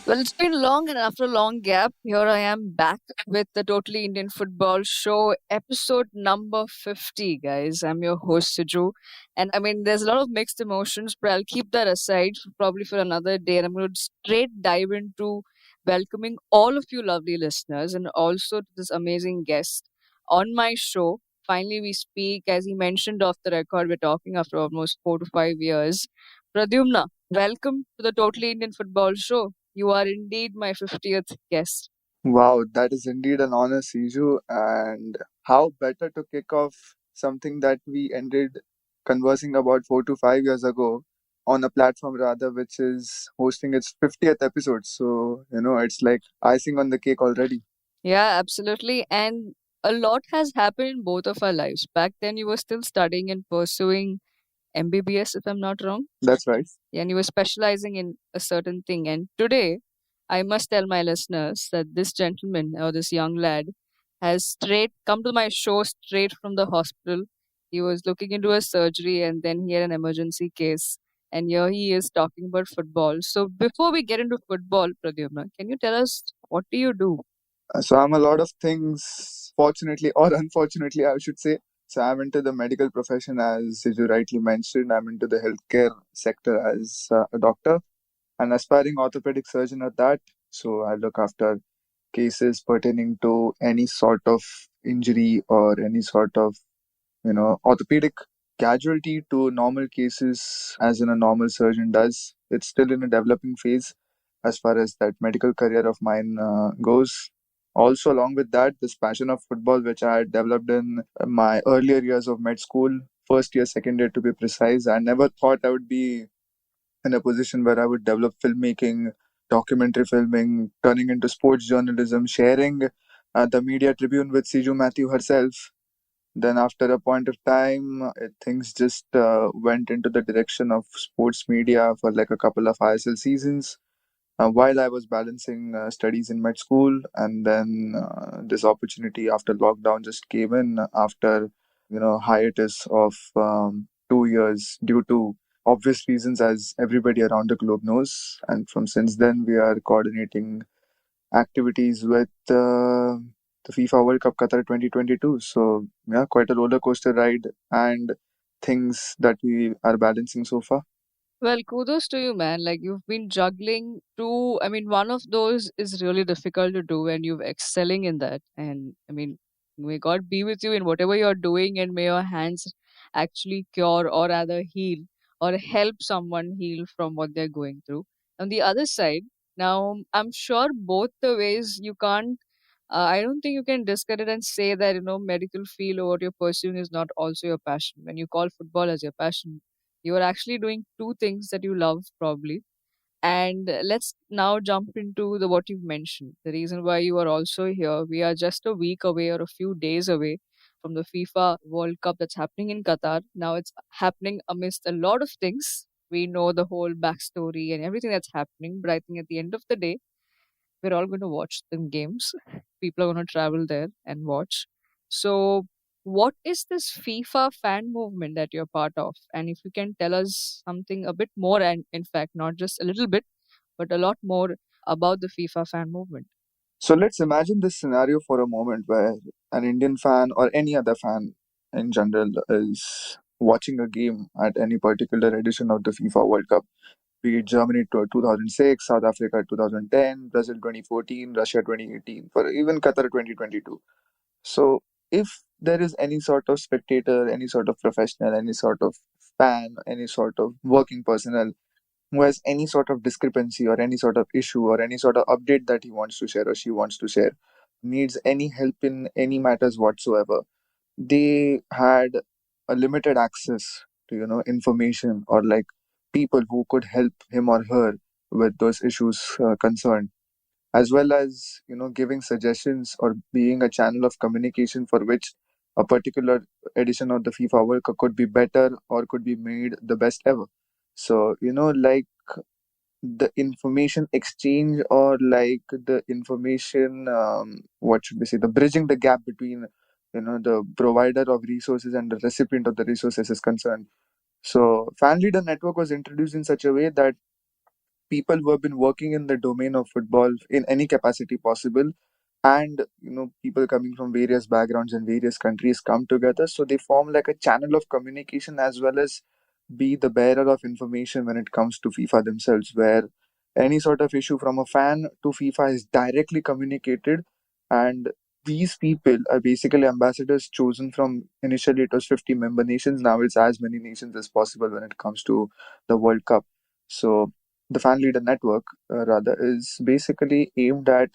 Well, it's been long, and after a long gap, here I am back with the Totally Indian Football Show, episode number 50, guys. I'm your host, Siju. And I mean, there's a lot of mixed emotions, but I'll keep that aside probably for another day. And I'm going to straight dive into welcoming all of you lovely listeners and also to this amazing guest on my show. Finally, we speak. As he mentioned off the record, we're talking after almost 4 to 5 years. Pradyumna, welcome to the Totally Indian Football Show. You are indeed my 50th guest. Wow, that is indeed an honor, Siju. And how better to kick off something that we ended conversing about 4 to 5 years ago on a platform rather which is hosting its 50th episode. So, it's like icing on the cake already. Yeah, absolutely. And a lot has happened in both of our lives. Back then, you were still studying and pursuing MBBS, if I'm not wrong. That's right. And you were specializing in a certain thing. And today, I must tell my listeners that this gentleman or this young lad has straight come to my show straight from the hospital. He was looking into a surgery and then he had an emergency case. And here he is talking about football. So before we get into football, Pradyumna, can you tell us what do you do? So I'm a lot of things, fortunately or unfortunately, I should say. So I'm into the medical profession, as Siju rightly mentioned. I'm into the healthcare sector as a doctor, an aspiring orthopedic surgeon at that. So I look after cases pertaining to any sort of injury or any sort of, orthopedic casualty to normal cases, as in a normal surgeon does. It's still in a developing phase as far as that medical career of mine goes. Also, along with that, this passion of football, which I had developed in my earlier years of med school, first year, second year to be precise. I never thought I would be in a position where I would develop filmmaking, documentary filming, turning into sports journalism, sharing the media tribune with Siju Matthew herself. Then, after a point of time, things just went into the direction of sports media for like a couple of ISL seasons while I was balancing studies in med school. And then this opportunity after lockdown just came in after hiatus of 2 years due to obvious reasons, as everybody around the globe knows. And from since then, we are coordinating activities with the FIFA World Cup Qatar 2022. So yeah, quite a roller coaster ride and things that we are balancing so far. Well, kudos to you, man. Like you've been juggling two. I mean, one of those is really difficult to do, and you're excelling in that. And I mean, may God be with you in whatever you're doing, and may your hands actually cure or rather heal or help someone heal from what they're going through. On the other side, now I'm sure both the ways you can't. I don't think you can discredit and say that medical field or what you're pursuing is not also your passion. When you call football as your passion, you are actually doing two things that you love, probably. And let's now jump into the what you've mentioned. The reason why you are also here. We are just a week away or a few days away from the FIFA World Cup that's happening in Qatar. Now it's happening amidst a lot of things. We know the whole backstory and everything that's happening, but I think at the end of the day, we're all going to watch the games. People are going to travel there and watch. So, what is this FIFA fan movement that you're part of? And if you can tell us something a bit more, and in fact, not just a little bit, but a lot more about the FIFA fan movement. So let's imagine this scenario for a moment where an Indian fan or any other fan in general is watching a game at any particular edition of the FIFA World Cup, be it Germany 2006, South Africa 2010, Brazil 2014, Russia 2018, for even Qatar 2022. So if there is any sort of spectator, any sort of professional, any sort of fan, any sort of working personnel who has any sort of discrepancy or any sort of issue or any sort of update that he wants to share or she wants to share, needs any help in any matters whatsoever, they had a limited access to information or like people who could help him or her with those issues concerned, as well as giving suggestions or being a channel of communication for which a particular edition of the FIFA World Cup could be better or could be made the best ever. So like the information exchange or like the information, what should we say, the bridging the gap between the provider of resources and the recipient of the resources is concerned. So fan leader network was introduced in such a way that people who have been working in the domain of football in any capacity possible, and people coming from various backgrounds and various countries come together, so they form like a channel of communication as well as be the bearer of information when it comes to FIFA themselves, where any sort of issue from a fan to FIFA is directly communicated. And these people are basically ambassadors chosen from, initially it was 50 member nations, now it's as many nations as possible when it comes to the World Cup. So the fan leader network, rather, is basically aimed at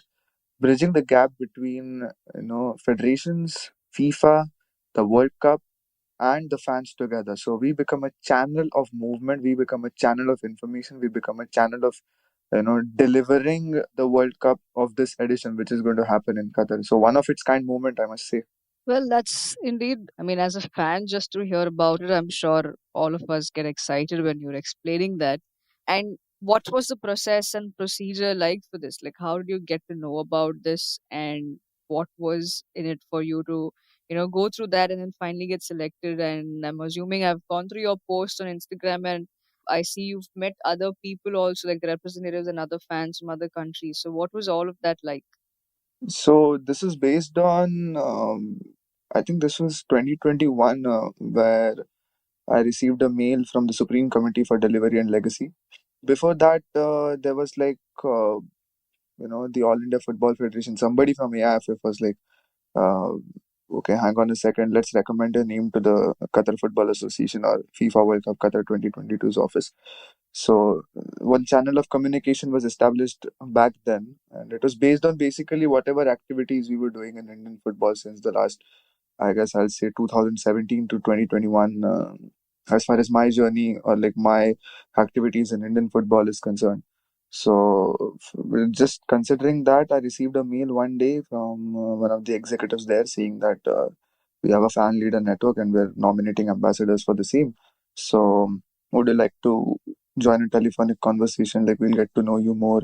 bridging the gap between federations, FIFA, the World Cup, and the fans together. So we become a channel of movement, we become a channel of information, we become a channel of delivering the World Cup of this edition, which is going to happen in Qatar. So one of its kind moment, I must say. Well, that's indeed, I mean, as a fan, just to hear about it, I'm sure all of us get excited when you're explaining that. And what was the process and procedure like for this? Like, how did you get to know about this, and what was in it for you to, go through that and then finally get selected? And I'm assuming I've gone through your post on Instagram, and I see you've met other people also, like the representatives and other fans from other countries. So, what was all of that like? So this is based on, I think this was 2021, where I received a mail from the Supreme Committee for Delivery and Legacy. Before that, there was like, the All India Football Federation. Somebody from AIFF was like, uh, okay, hang on a second, let's recommend a name to the Qatar Football Association or FIFA World Cup Qatar 2022's office. So one channel of communication was established back then, and it was based on basically whatever activities we were doing in Indian football since the last, I guess I'll say 2017 to 2021. As far as my journey or like my activities in Indian football is concerned. So, just considering that, I received a mail one day from one of the executives there saying that we have a fan leader network and we're nominating ambassadors for the same. So, would you like to join a telephonic conversation? Like, we'll get to know you more.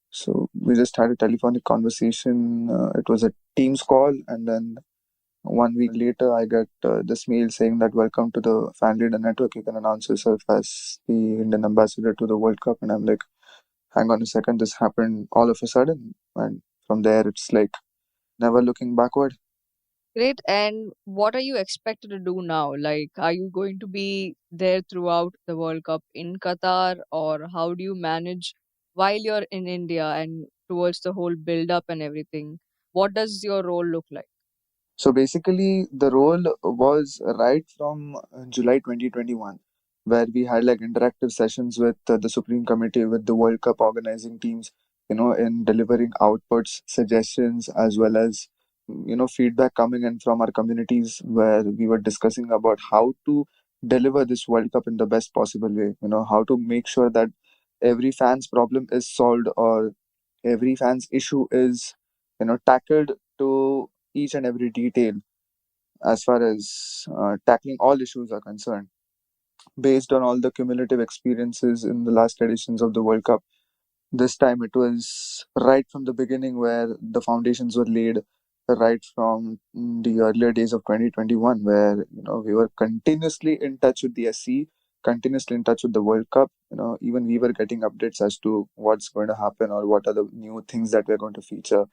So, we just had a telephonic conversation. It was a Teams call, and then 1 week later, I get this mail saying that welcome to the fan leader network. You can announce yourself as the Indian ambassador to the World Cup. And I'm like, hang on a second, this happened all of a sudden. And from there, it's like never looking backward. Great. And what are you expected to do now? Like, are you going to be there throughout the World Cup in Qatar, or how do you manage while you're in India and towards the whole build up and everything? What does your role look like? So basically, the role was right from July 2021, where we had like interactive sessions with the Supreme Committee, with the World Cup organizing teams, in delivering outputs, suggestions, as well as, feedback coming in from our communities, where we were discussing about how to deliver this World Cup in the best possible way, how to make sure that every fan's problem is solved or every fan's issue is, tackled to each and every detail as far as tackling all issues are concerned, based on all the cumulative experiences in the last editions of the World Cup. This time it was right from the beginning where the foundations were laid, right from the earlier days of 2021, where we were continuously in touch with the SC, continuously in touch with the World Cup. Even we were getting updates as to what's going to happen or what are the new things that we're going to feature.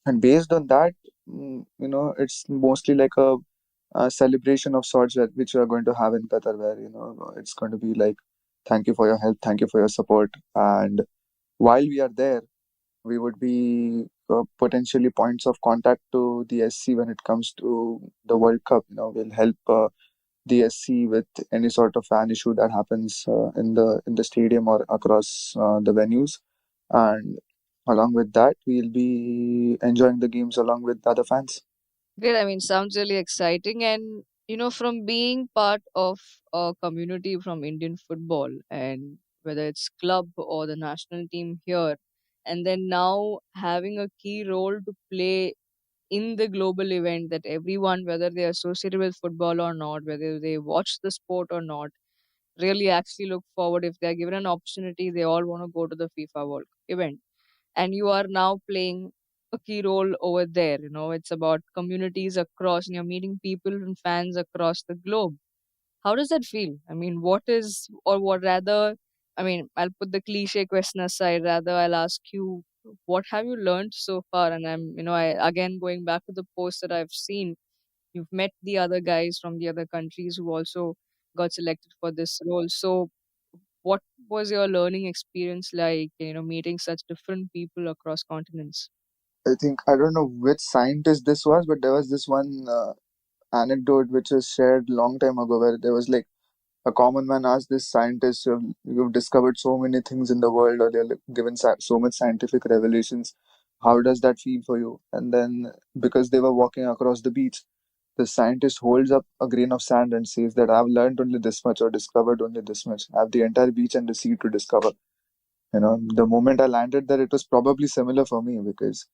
And based on that, it's mostly like a celebration of sorts which we are going to have in Qatar, where it's going to be like, thank you for your help, thank you for your support, and while we are there, we would be potentially points of contact to the SC when it comes to the World Cup. We'll help the SC with any sort of fan issue that happens in the stadium or across the venues, and along with that, we'll be enjoying the games along with other fans. Great. I mean, sounds really exciting. And, from being part of a community from Indian football, and whether it's club or the national team here, and then now having a key role to play in the global event, that everyone, whether they're associated with football or not, whether they watch the sport or not, really actually look forward. If they're given an opportunity, they all want to go to the FIFA World Cup event. And you are now playing a key role over there. It's about communities across, and you're meeting people and fans across the globe. How does that feel? I mean, what is, or what rather, I mean, I'll put the cliche question aside. Rather, I'll ask you, what have you learned so far? And again going back to the post that I've seen. You've met the other guys from the other countries who also got selected for this role. So, what was your learning experience like? Meeting such different people across continents. I think I don't know which scientist this was, but there was this one anecdote which was shared long time ago where there was like a common man asked this scientist, "You've discovered so many things in the world, or you're like, given so much scientific revelations. How does that feel for you?" And then, because they were walking across the beach, the scientist holds up a grain of sand and says that I've learned only this much or discovered only this much. I have the entire beach and the sea to discover. The moment I landed there, it was probably similar for me because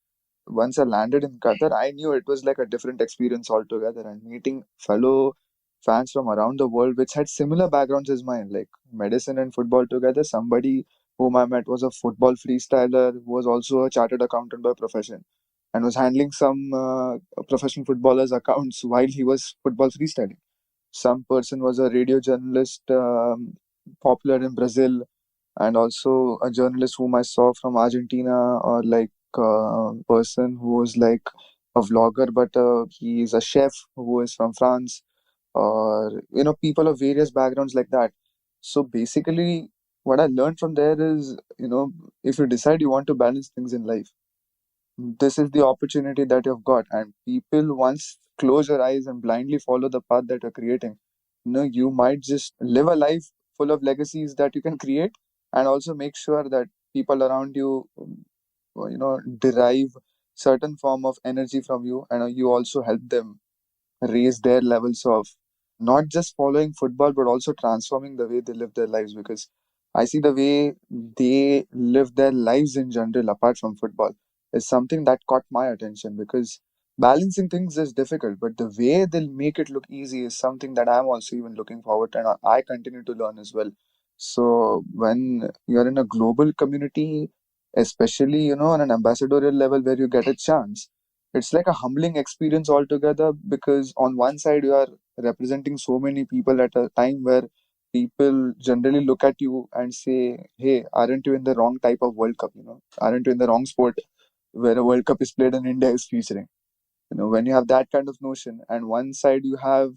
once I landed in Qatar, I knew it was like a different experience altogether. And meeting fellow fans from around the world, which had similar backgrounds as mine, like medicine and football together. Somebody whom I met was a football freestyler who was also a chartered accountant by profession and was handling some professional footballers' accounts while he was football freestyling. Some person was a radio journalist, popular in Brazil, and also a journalist whom I saw from Argentina, or like a person who was like a vlogger, but he is a chef who is from France, or people of various backgrounds like that. So basically, what I learned from there is, if you decide you want to balance things in life, this is the opportunity that you've got, and people once close your eyes and blindly follow the path that you're creating, you might just live a life full of legacies that you can create, and also make sure that people around you derive certain form of energy from you, and you also help them raise their levels of not just following football but also transforming the way they live their lives, because I see the way they live their lives in general apart from football is something that caught my attention, because balancing things is difficult, but the way they'll make it look easy is something that I'm also even looking forward to, and I continue to learn as well. So when you're in a global community, especially on an ambassadorial level where you get a chance, it's like a humbling experience altogether, because on one side you are representing so many people at a time where people generally look at you and say, hey, aren't you in the wrong type of World Cup? Aren't you in the wrong sport where a World Cup is played and India is featuring? When you have that kind of notion, and one side you have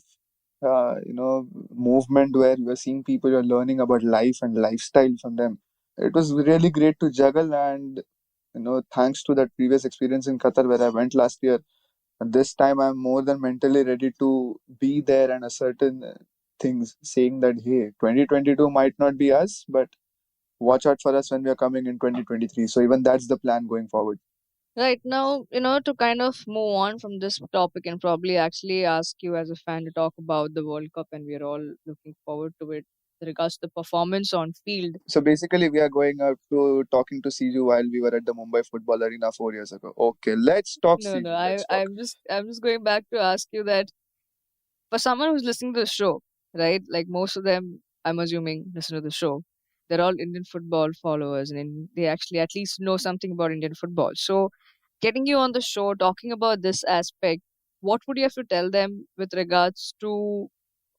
movement where you are seeing people, you're learning about life and lifestyle from them. It was really great to juggle, and thanks to that previous experience in Qatar where I went last year, and this time I'm more than mentally ready to be there, and a certain things saying that, hey, 2022 might not be us, but watch out for us when we are coming in 2023. So even that's the plan going forward. Right now, to kind of move on from this topic and probably actually ask you as a fan to talk about the World Cup, and we're all looking forward to it with regards to the performance on field. So basically, we are going out to talking to Siju while we were at the Mumbai Football Arena 4 years ago. Okay, let's talk No, no, Siju. Let's talk. I'm just going back to ask you that for someone who's listening to the show, right? Like most of them, I'm assuming, listen to the show. They're all Indian football followers, and they actually at least know something about Indian football. So, getting you on the show, talking about this aspect, what would you have to tell them with regards to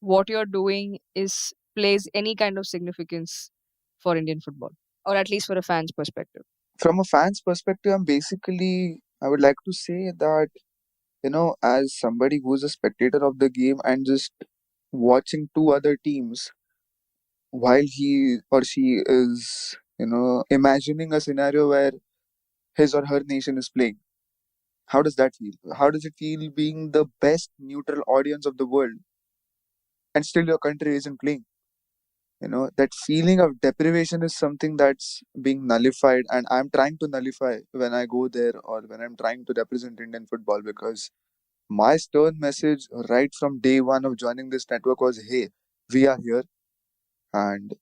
what you're doing is plays any kind of significance for Indian football, or at least for a fan's perspective? From a fan's perspective, I would like to say that, as somebody who's a spectator of the game and just watching two other teams while he or she is, imagining a scenario where his or her nation is playing. How does that feel? How does it feel being the best neutral audience of the world and still your country isn't playing? That feeling of deprivation is something that's being nullified, and I'm trying to nullify when I go there or when I'm trying to represent Indian football, because my stern message right from day one of joining this network was, hey, we are here. And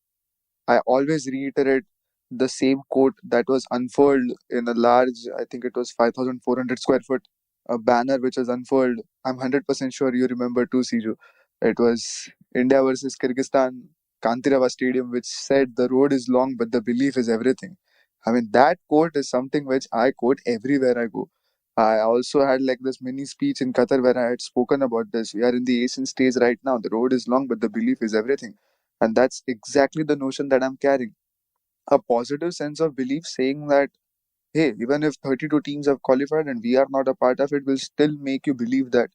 I always reiterate the same quote that was unfurled in a large, I think it was 5,400 square foot, a banner which was unfurled. I'm 100% sure you remember too, Siju. It was India versus Kyrgyzstan, Kantirava Stadium, which said, the road is long, but the belief is everything. I mean, that quote is something which I quote everywhere I go. I also had like this mini speech in Qatar where I had spoken about this. We are in the Asian stage right now. The road is long, but the belief is everything, and that's exactly the notion that I'm carrying. a positive sense of belief saying that, hey, even if 32 teams have qualified and we are not a part of it, will still make you believe that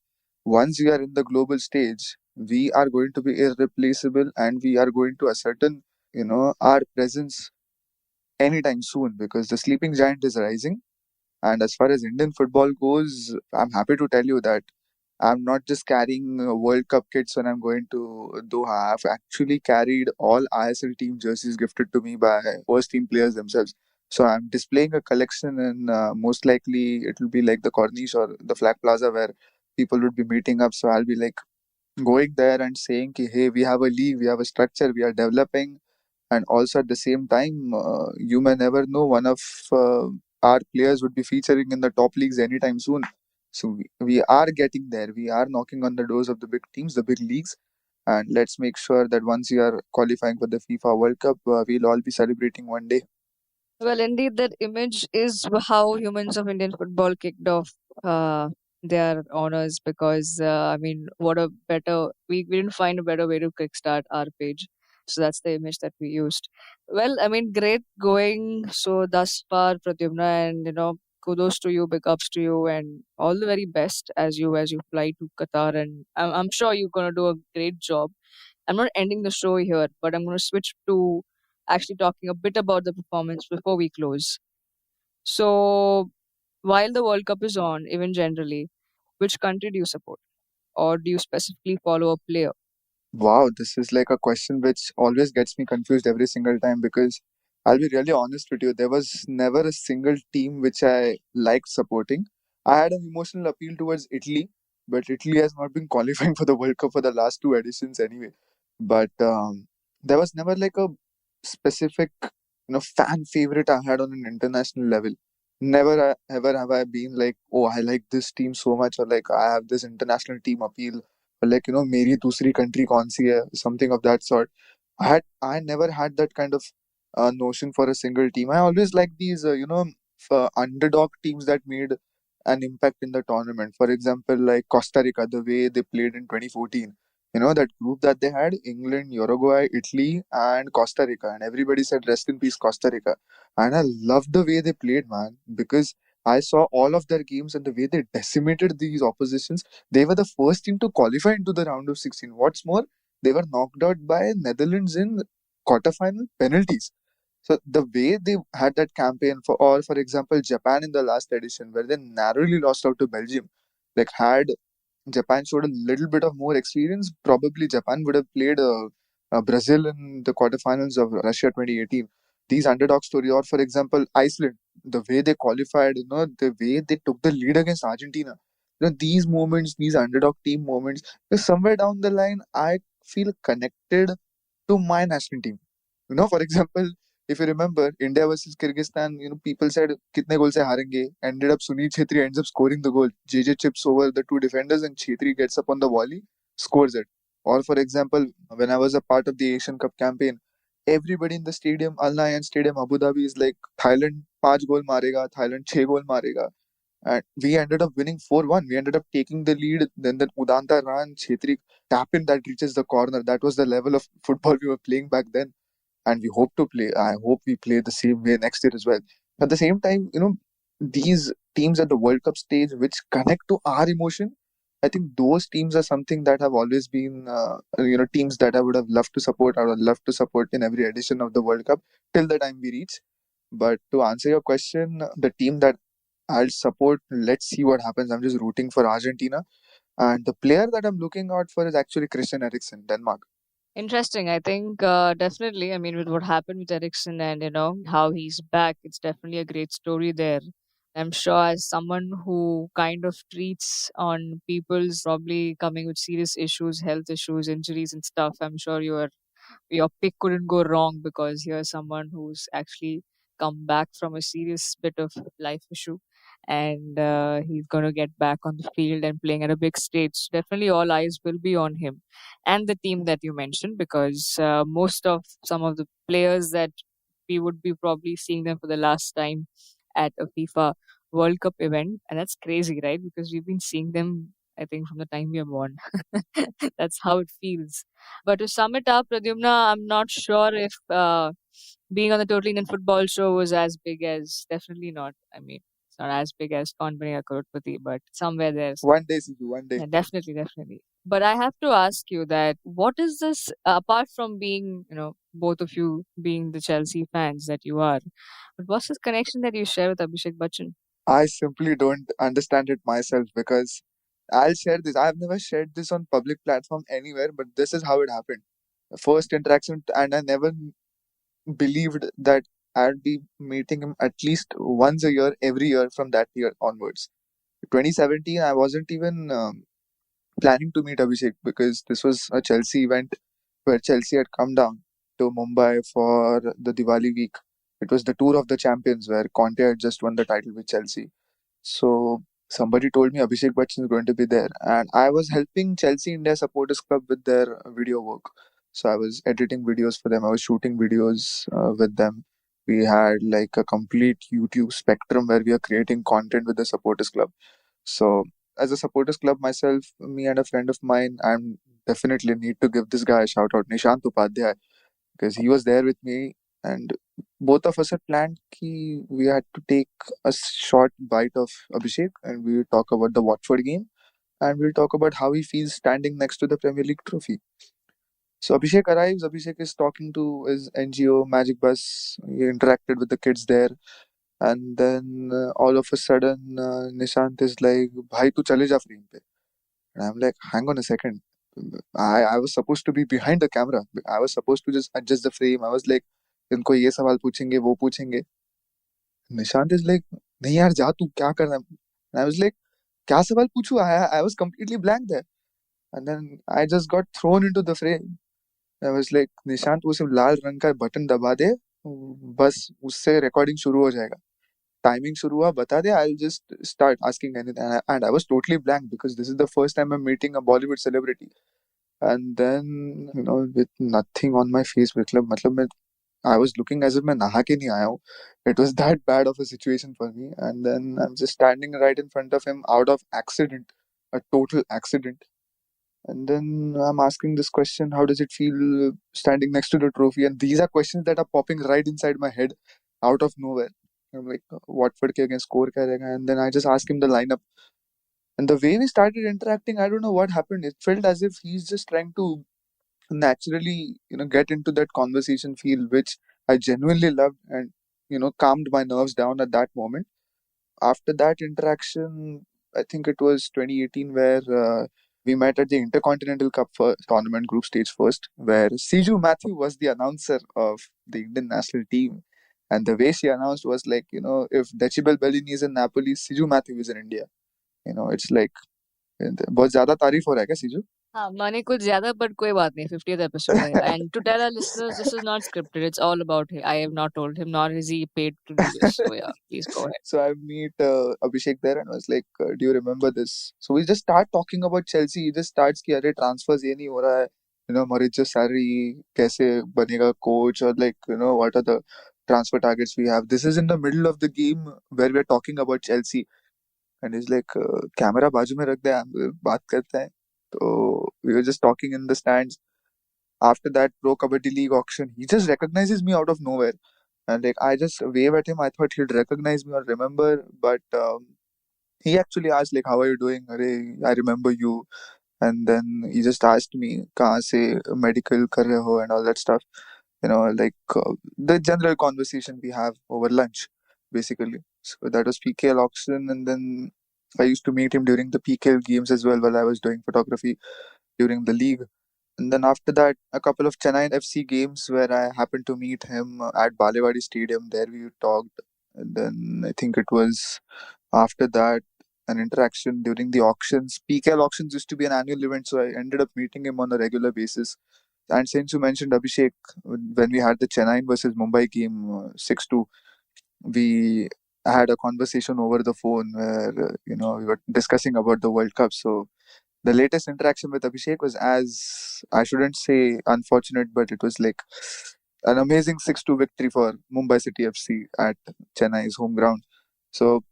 once we are in the global stage, we are going to be irreplaceable and we are going to ascertain, our presence anytime soon because the sleeping giant is rising. And as far as Indian football goes, I'm happy to tell you that I'm not just carrying World Cup kits when I'm going to Doha. I've actually carried all ISL team jerseys gifted to me by first team players themselves. So I'm displaying a collection, and most likely it will be like the Corniche or the Flag Plaza where people would be meeting up. So I'll be like going there and saying, ki, hey, we have a league, we have a structure, we are developing, and also at the same time, you may never know one of our players would be featuring in the top leagues anytime soon. So we are getting there. We are knocking on the doors of the big teams, the big leagues, and let's make sure that once we are qualifying for the FIFA World Cup, we'll all be celebrating one day. Well, indeed, that image is how humans of Indian football kicked off uh, their honors because, what a better, we didn't find a better way to kickstart our page. So that's the image that we used. Well, great going so thus far, Pradyumna, and, kudos to you, big ups to you, and all the very best as you fly to Qatar. And I'm sure you're going to do a great job. I'm not ending the show here, but I'm going to switch to actually talking a bit about the performance before we close. So, while the World Cup is on, even generally, which country do you support? Or do you specifically follow a player? Wow, this is like a question which always gets me confused every single time because I'll be really honest with you. There was never a single team which I liked supporting. I had an emotional appeal towards Italy, but Italy has not been qualifying for the World Cup for the last two editions anyway. But there was never like a specific, fan favorite I had on an international level. Never ever have I been like, oh, I like this team so much, or like I have this international team appeal like मेरी दूसरी country कौन सी है something of that sort. I never had that kind of notion for a single team. I always liked these underdog teams that made an impact in the tournament. For example, like Costa Rica, the way they played in 2014. That group that they had: England, Uruguay, Italy, and Costa Rica, and everybody said rest in peace Costa Rica. And I loved the way they played, man, because I saw all of their games and the way they decimated these oppositions. They were the first team to qualify into the round of 16. What's more, they were knocked out by Netherlands in quarterfinal penalties. So the way they had that campaign or for example, Japan in the last edition, where they narrowly lost out to Belgium, like had Japan showed a little bit of more experience, probably Japan would have played Brazil in the quarterfinals of Russia 2018. These underdog story, or for example, Iceland, the way they qualified, the way they took the lead against Argentina. These moments, these underdog team moments, somewhere down the line, I feel connected to my national team. For example, if you remember India versus Kyrgyzstan, people said kitne goal se harenge. Ended up Sunil Chhetri ends up scoring the goal. JJ chips over the two defenders and Chhetri gets up on the volley, scores it. Or for example, when I was a part of the Asian Cup campaign, everybody in the stadium, Al Nayan Stadium, Abu Dhabi is like Thailand 5 goal marega, Thailand 6 goal marega. And we ended up winning 4-1. We ended up taking the lead. Then Udanta ran, Chhetri tap in that reaches the corner. That was the level of football we were playing back then, and we hope to play. I hope we play the same way next year as well. At the same time, these teams at the World Cup stage which connect to our emotion, I think those teams are something that have always been, teams that I would have loved to support. I would love to support in every edition of the World Cup till the time we reach. But to answer your question, the team that I'll support, let's see what happens. I'm just rooting for Argentina. And the player that I'm looking out for is actually Christian Eriksen, Denmark. Interesting. I think definitely. With what happened with Ericsson and how he's back, it's definitely a great story there. I'm sure as someone who kind of treats on people's probably coming with serious issues, health issues, injuries and stuff, I'm sure your pick couldn't go wrong because you're someone who's actually come back from a serious bit of life issue and he's going to get back on the field and playing at a big stage. So definitely all eyes will be on him and the team that you mentioned because most of some of the players that we would be probably seeing them for the last time at a FIFA World Cup event, and that's crazy, right? Because we've been seeing them I think from the time we are born. That's how it feels. But to sum it up, Pradyumna, I'm not sure if being on the Total Indian Football Show was as big as, definitely not. I mean, it's not as big as Kaun Banega Crorepati, but somewhere there's, One day, Siju, one day. yeah, definitely, definitely. But I have to ask you that what is this, apart from being, both of you being the Chelsea fans that you are, but what's this connection that you share with Abhishek Bachchan? I simply don't understand it myself because I'll share this. I've never shared this on public platform anywhere, but this is how it happened. First interaction, and I never believed that I'd be meeting him at least once a year, every year from that year onwards. 2017, I wasn't even planning to meet Abhishek because this was a Chelsea event where Chelsea had come down to Mumbai for the Diwali week. It was the Tour of the Champions where Conte had just won the title with Chelsea. So somebody told me Abhishek Bachchan is going to be there, and I was helping Chelsea India Supporters Club with their video work. So I was editing videos for them. I was shooting videos with them. We had like a complete YouTube spectrum where we are creating content with the supporters club. So as a supporters club myself, me and a friend of mine, I'm definitely need to give this guy a shout out, Nishant Upadhyay, because he was there with me, and both of us had planned ki we had to take a short bite of Abhishek and we will talk about the Watford game and we'll talk about how he feels standing next to the Premier League trophy. So Abhishek arrives, Abhishek is talking to his NGO Magic Bus, he interacted with the kids there, and then all of a sudden Nishant is like, Bhai tu chale ja frame pe. And I'm like, hang on a second. I was supposed to be behind the camera. I was supposed to just adjust the frame. I was like, इनको ये सवाल पूछेंगे वो पूछेंगे. Nishant is like, नहीं यार जा तू क्या कर रहा है? And I was like, क्या सवाल पूछूं? I was completely blank there. And then I just got thrown into the frame. I was like, Nishant वो सिर्फ लाल रंग का बटन दबा दे, बस उससे रिकॉर्डिंग शुरू हो जाएगा. Timing शुरू हुआ बता दे, I'll just start asking anything. And I was totally blank because this is the first time I'm meeting a Bollywood celebrity. And then, with nothing on my face, मतलब मैं I was looking as if मैं नहा के नहीं आया हूँ. It was that bad of a situation for me. And then I'm just standing right in front of him out of accident, a total accident. And then I'm asking this question, how does it feel standing next to the trophy? And these are questions that are popping right inside my head out of nowhere. I'm like, Watford ke against score kya rahega? And then I just ask him the lineup. And the way we started interacting, I don't know what happened. It felt as if he's just trying to naturally, get into that conversation feel, which I genuinely loved and, calmed my nerves down at that moment. After that interaction, I think it was 2018 where we met at the Intercontinental Cup tournament group stage first, where Siju Matthew was the announcer of the Indian national team. And the way she announced was like, if Decibel Bellini is in Napoli, Siju Matthew is in India. It's like, बहुत ज्यादा तारीफ हो रहा है क्या सीजू? हाँ, माने कुछ ज़्यादा बट कोई बात नहीं 50th एपिसोड है and to tell our listeners this is not scripted, it's all about him. I have not told him nor is he paid to do this, so yeah, please go ahead. So I meet Abhishek there and I was like, do you remember this? So we just start talking about Chelsea. He just starts कि अरे transfers ये नहीं हो रहा है, Mauricio Sarri कैसे बनेगा coach, or like, what are the transfer targets we have. This is in the middle of the game where we're talking about Chelsea. And he's like, camera बाजू में रख दे, हम बात करते हैं. So we were just talking in the stands. After that Pro Kabaddi League auction, he just recognizes me out of nowhere. And like I just wave at him. I thought he'd recognize me or remember, but he actually asked like, "How are you doing? Arey, I remember you." And then he just asked me, "कहाँ से medical कर रहे हो?" and all that stuff. Like the general conversation we have over lunch, basically. So that was PKL auction, and then I used to meet him during the PKL games as well while I was doing photography during the league. And then after that, a couple of Chennai FC games where I happened to meet him at Balewadi Stadium. There we talked. And then I think it was after that an interaction during the auctions. PKL auctions used to be an annual event, so I ended up meeting him on a regular basis. And since you mentioned Abhishek, when we had the Chennai versus Mumbai game 6-2, we had a conversation over the phone where we were discussing about the World Cup. So the latest interaction with Abhishek was, as I shouldn't say unfortunate, but it was like an amazing 6-2 victory for Mumbai City FC at Chennai's home ground. So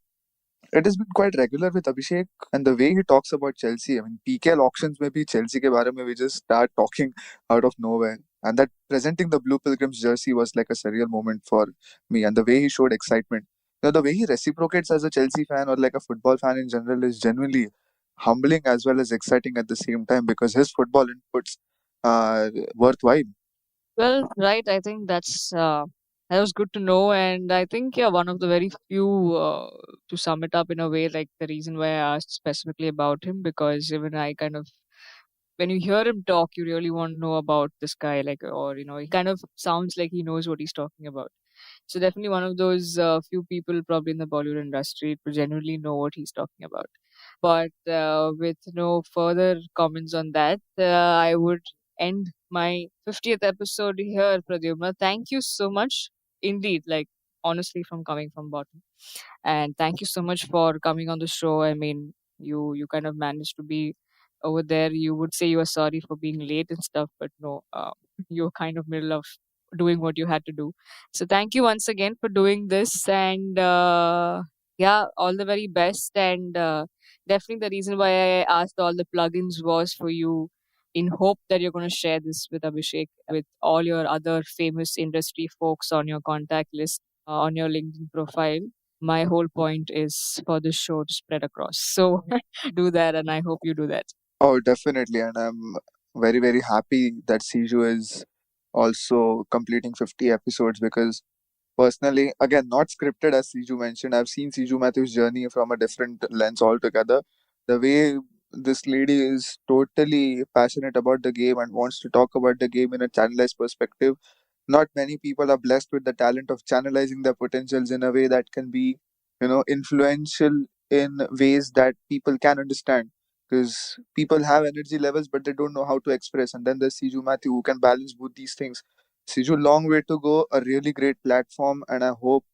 It has been quite regular with Abhishek, and the way he talks about Chelsea. I mean, PKL auctions maybe Chelsea ke baare mein we just start talking out of nowhere. And that presenting the Blue Pilgrims jersey was like a surreal moment for me. And the way he showed excitement, the way he reciprocates as a Chelsea fan or like a football fan in general is genuinely humbling as well as exciting at the same time because his football inputs are worthwhile. Well, right. I think that was good to know, and I think yeah, one of the very few to sum it up in a way, like the reason why I asked specifically about him because even I kind of when you hear him talk, you really want to know about this guy, like or he kind of sounds like he knows what he's talking about. So definitely one of those few people probably in the Bollywood industry to genuinely know what he's talking about. But with no further comments on that, I would end my 50th episode here, Pradyumna. Thank you so much indeed, like honestly from coming from bottom. And thank you so much for coming on the show. I mean, you kind of managed to be over there. You would say you were sorry for being late and stuff, but no, you were kind of middle of doing what you had to do. So thank you once again for doing this, and yeah, all the very best. And definitely the reason why I asked all the plugins was for you in hope that you're going to share this with Abhishek, with all your other famous industry folks on your contact list, on your LinkedIn profile. My whole point is for this show to spread across. So do that, and I hope you do that. Oh, definitely. And I'm very, very happy that Siju is also completing 50 episodes because personally, again, not scripted as Siju mentioned, I've seen Siju Matthew's journey from a different lens altogether. The way this lady is totally passionate about the game and wants to talk about the game in a channelized perspective. Not many people are blessed with the talent of channelizing their potentials in a way that can be, influential in ways that people can understand. Because people have energy levels, but they don't know how to express. And then there's Siju Matthew who can balance both these things. Siju, long way to go, a really great platform, and I hope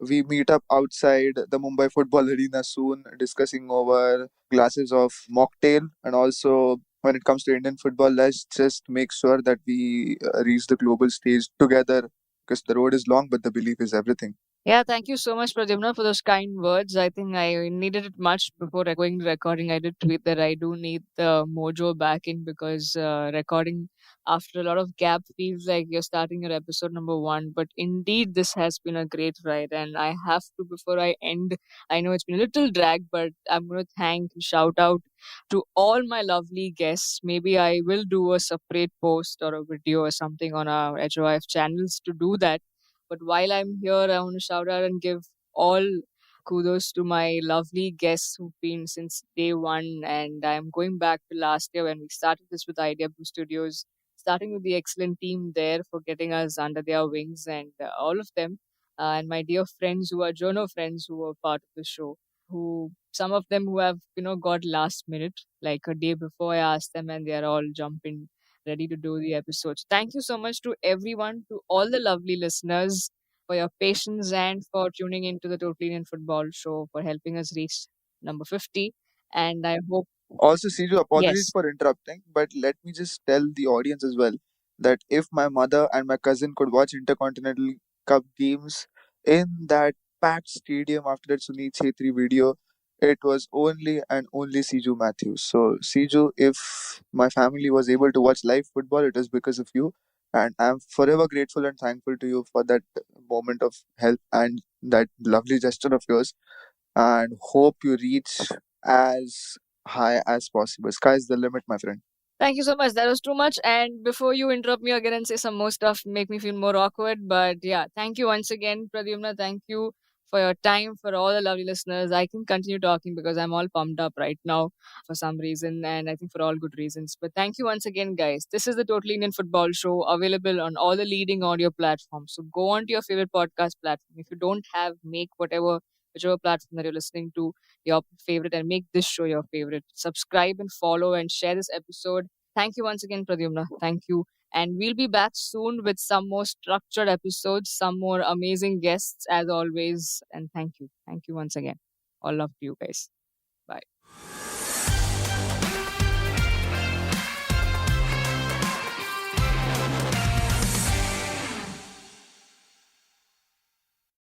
we meet up outside the Mumbai Football Arena soon, discussing over glasses of mocktail. And also, when it comes to Indian football, let's just make sure that we reach the global stage together because the road is long, but the belief is everything. Yeah, thank you so much, Pradyumna, for those kind words. I think I needed it much before going to recording. I did tweet that I do need the mojo back in because recording after a lot of gap feels like you're starting your episode number one. But indeed, this has been a great ride. And I have to, before I end, I know it's been a little drag, but I'm going to thank and shout out to all my lovely guests. Maybe I will do a separate post or a video or something on our HOIF channels to do that, but while I'm here, I want to shout out and give all kudos to my lovely guests who've been since day one. And I'm going back to last year when we started this with Idea Blue Studios, starting with the excellent team there for getting us under their wings and all of them. And my dear friends who are journo friends who were part of the show, who some of them who have, got last minute, like a day before I asked them and they're all jumping ready to do the episodes. Thank you so much to everyone, to all the lovely listeners for your patience and for tuning into the Total Indian Football Show for helping us reach number 50. And I hope, Also, Siju, apologies yes. for interrupting, but let me just tell the audience as well that if my mother and my cousin could watch Intercontinental Cup games in that packed stadium after that Sunil Chhetri video, it was only and only Siju Matthews. So, Siju, if my family was able to watch live football, it is because of you. And I'm forever grateful and thankful to you for that moment of help and that lovely gesture of yours. And hope you reach as high as possible. Sky's the limit, my friend. Thank you so much. That was too much. And before you interrupt me again and say some more stuff, make me feel more awkward. But yeah, thank you once again, Pradyumna. Thank you for your time, for all the lovely listeners. I can continue talking because I'm all pumped up right now for some reason, and I think for all good reasons. But thank you once again, guys. This is the Total Indian Football Show available on all the leading audio platforms. So go on to your favorite podcast platform. If you don't have, make whichever platform that you're listening to your favorite and make this show your favorite. Subscribe and follow and share this episode. Thank you once again, Pradyumna. Thank you. And we'll be back soon with some more structured episodes, some more amazing guests as always. And thank you. Thank you once again. All love to you guys. Bye.